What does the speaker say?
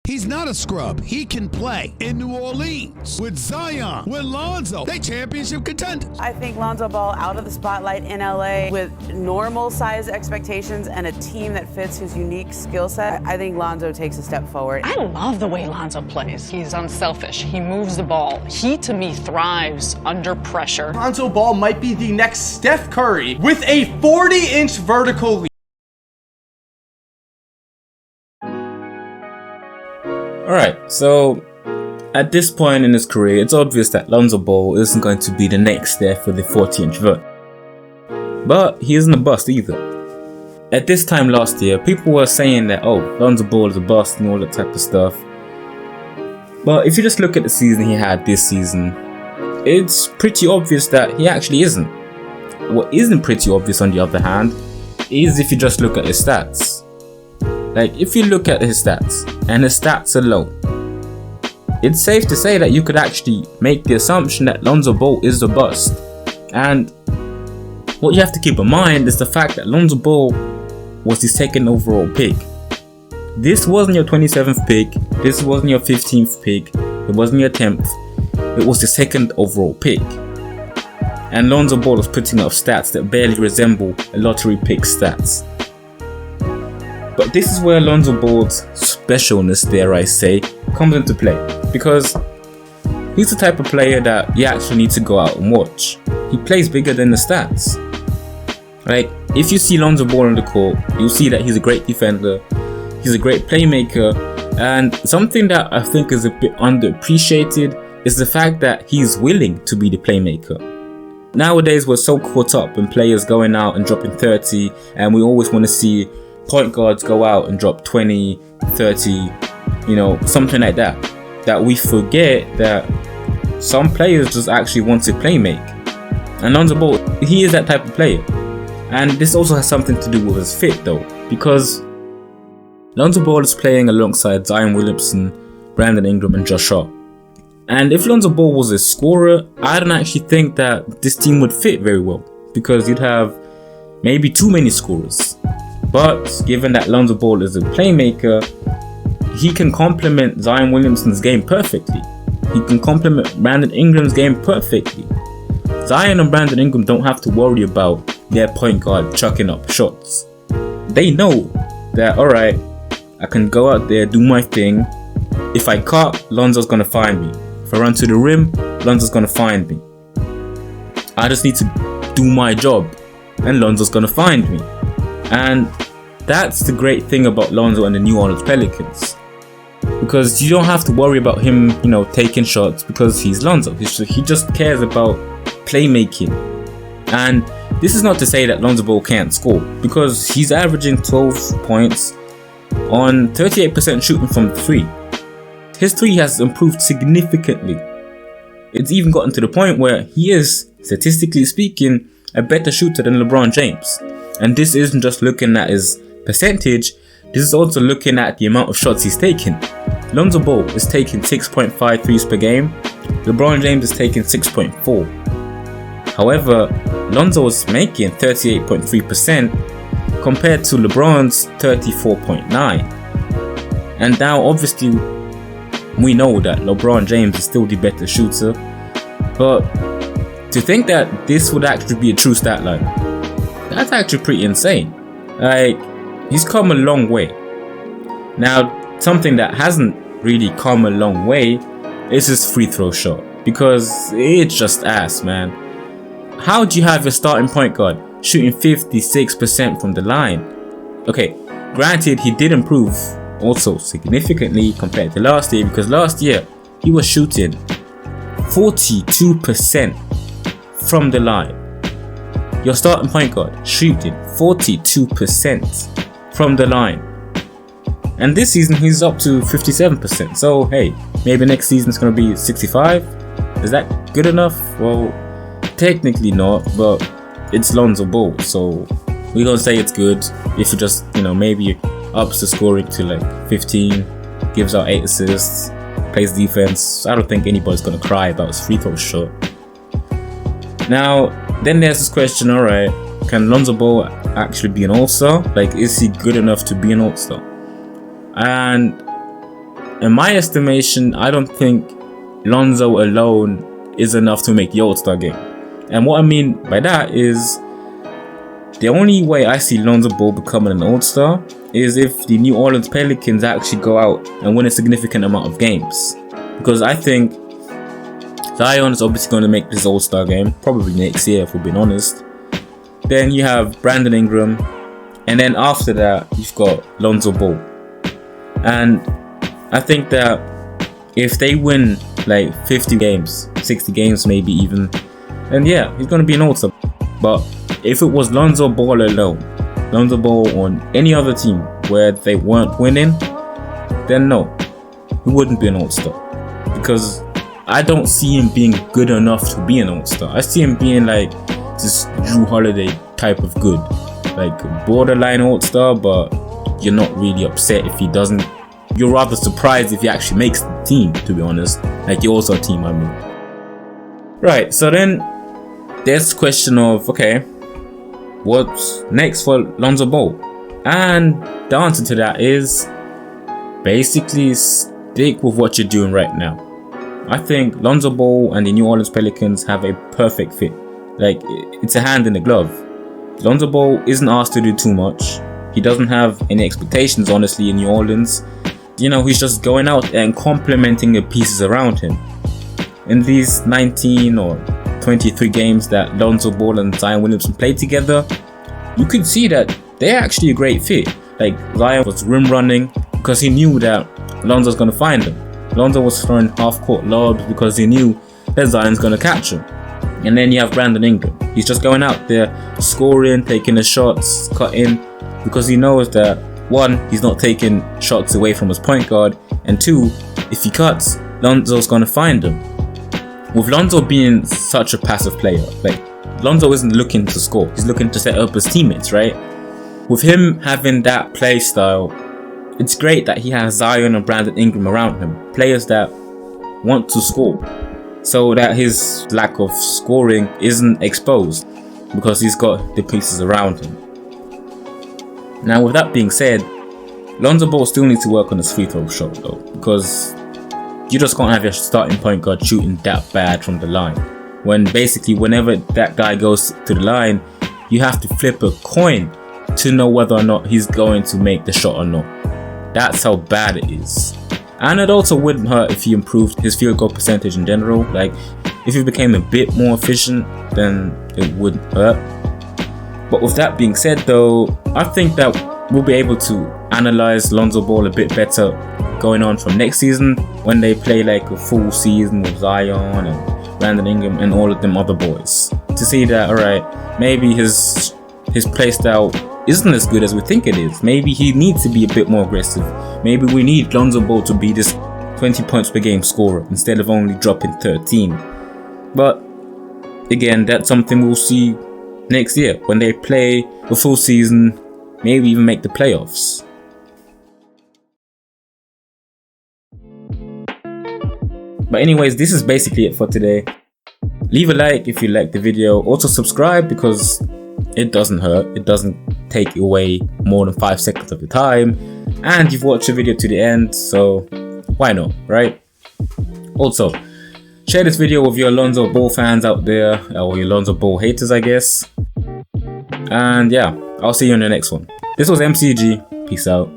He's not a scrub. He can play. In New Orleans, with Zion, with Lonzo, they championship contenders. I think Lonzo Ball out of the spotlight in LA with normal size expectations and a team that fits his unique skill set. I think Lonzo takes a step forward. I love the way Lonzo plays. He's unselfish. He moves the ball. He, to me, thrives under pressure. Lonzo Ball might be the next Steph Curry with a 40-inch vertical leap. Alright, so at this point in his career, it's obvious that Lonzo Ball isn't going to be the next Steph with a 40-inch vert. But he isn't a bust either. At this time last year, people were saying that, oh, Lonzo Ball is a bust and all that type of stuff. But if you just look at the season he had this season, it's pretty obvious that he actually isn't. What isn't pretty obvious, on the other hand, is if you just look at his stats. Like, if you look at his stats, and his stats are low, it's safe to say that you could actually make the assumption that Lonzo Ball is a bust. And what you have to keep in mind is the fact that Lonzo Ball was the second overall pick. This wasn't your 27th pick, this wasn't your 15th pick, it wasn't your 10th, it was the second overall pick. And Lonzo Ball was putting up stats that barely resemble a lottery pick stats. But this is where Lonzo Ball's specialness, dare I say, comes into play. Because he's the type of player that you actually need to go out and watch. He plays bigger than the stats. Like, if you see Lonzo Ball on the court, you'll see that he's a great defender, he's a great playmaker, and something that I think is a bit underappreciated is the fact that he's willing to be the playmaker. Nowadays, we're so caught up in players going out and dropping 30, and we always want to see point guards go out and drop 20, 30, something like that. That we forget that some players just actually want to play make. And Lonzo Ball, he is that type of player. And this also has something to do with his fit though, because Lonzo Ball is playing alongside Zion Williamson, Brandon Ingram and Josh Hart. And if Lonzo Ball was a scorer, I don't actually think that this team would fit very well, because you'd have maybe too many scorers. But given that Lonzo Ball is a playmaker, he can complement Zion Williamson's game perfectly. He can complement Brandon Ingram's game perfectly. Zion and Brandon Ingram don't have to worry about their point guard chucking up shots. They know that, alright, I can go out there, do my thing. If I cut, Lonzo's gonna find me. If I run to the rim, Lonzo's gonna find me. I just need to do my job, and Lonzo's gonna find me. And that's the great thing about Lonzo and the New Orleans Pelicans, because you don't have to worry about him, taking shots, because he's Lonzo. He just cares about playmaking. And this is not to say that Lonzo Ball can't score, because he's averaging 12 points on 38% shooting from 3. His 3 has improved significantly. It's even gotten to the point where he is, statistically speaking, a better shooter than LeBron James. And this isn't just looking at his percentage, this is also looking at the amount of shots he's taking. Lonzo Ball is taking 6.5 threes per game, LeBron James is taking 6.4. However, Lonzo is making 38.3% compared to LeBron's 34.9. And now obviously we know that LeBron James is still the better shooter, but to think that this would actually be a true stat line, that's actually pretty insane. Like, he's come a long way. Now, something that hasn't really come a long way is his free throw shot, because it's just ass, man. How do you have your starting point guard shooting 56% from the line? Okay, granted, he did improve also significantly compared to last year, because last year he was shooting 42% from the line. Your starting point guard shooting 42% from the line. And this season he's up to 57%. So hey, maybe next season it's going to be 65. Is that good enough? Well, technically not, but it's Lonzo Ball, so we're going to say it's good. If you just, maybe ups the scoring to like 15, gives out 8 assists, plays defense, I don't think anybody's going to cry about his free throw shot. Now, then there's this question, alright, can Lonzo Ball actually be an all-star? Like, is he good enough to be an all-star? And in my estimation, I don't think Lonzo alone is enough to make the All-Star game. And what I mean by that is, the only way I see Lonzo Ball becoming an All-Star is if the New Orleans Pelicans actually go out and win a significant amount of games. Because I think Zion is obviously going to make this All-Star game, probably next year if we're being honest. Then you have Brandon Ingram, and then after that you've got Lonzo Ball. And I think that if they win like 50 games, 60 games maybe even, then yeah, he's going to be an All-Star. But if it was Lonzo Ball alone, Lonzo Ball on any other team where they weren't winning, then no, he wouldn't be an All-Star. Because I don't see him being good enough to be an All-Star. I see him being like this Drew Holiday type of good, like a borderline All-Star, but you're not really upset if he doesn't. You're rather surprised if he actually makes the team, to be honest. Like the All-Star team, I mean. Right, so then there's the question of, okay, what's next for Lonzo Ball? And the answer to that is basically stick with what you're doing right now. I think Lonzo Ball and the New Orleans Pelicans have a perfect fit. Like, it's a hand in the glove. Lonzo Ball isn't asked to do too much. He doesn't have any expectations, honestly, in New Orleans. You know, he's just going out and complementing the pieces around him. In these 19 or 23 games that Lonzo Ball and Zion Williamson played together, you could see that they're actually a great fit. Like, Zion was rim running because he knew that Lonzo's going to find him. Lonzo was throwing half-court lobs because he knew that Zion's going to catch him. And then you have Brandon Ingram. He's just going out there, scoring, taking the shots, cutting, because he knows that, one, he's not taking shots away from his point guard, and two, if he cuts, Lonzo's going to find him. With Lonzo being such a passive player, like, Lonzo isn't looking to score, he's looking to set up his teammates, right? With him having that play style, it's great that he has Zion and Brandon Ingram around him, players that want to score, so that his lack of scoring isn't exposed because he's got the pieces around him. Now, with that being said, Lonzo Ball still needs to work on his free throw shot though, because you just can't have your starting point guard shooting that bad from the line. When basically whenever that guy goes to the line, you have to flip a coin to know whether or not he's going to make the shot or not. That's how bad it is. And it also wouldn't hurt if he improved his field goal percentage in general. Like, if he became a bit more efficient, then it wouldn't hurt. But with that being said though, I think that we'll be able to analyze Lonzo Ball a bit better going on from next season when they play like a full season with Zion and Brandon Ingram and all of them other boys, to see that, alright, maybe his play style isn't as good as we think it is. Maybe he needs to be a bit more aggressive. Maybe we need Lonzo Ball to be this 20 points per game scorer instead of only dropping 13. But again, that's something we'll see next year when they play the full season, maybe even make the playoffs. But anyways, this is basically it for today. Leave a like if you liked the video. Also subscribe because it doesn't hurt. It doesn't take away more than 5 seconds of your time. And you've watched the video to the end, so why not, right? Also, share this video with your Lonzo Ball fans out there, or your Lonzo Ball haters, I guess. And yeah, I'll see you in the next one. This was MCG. Peace out.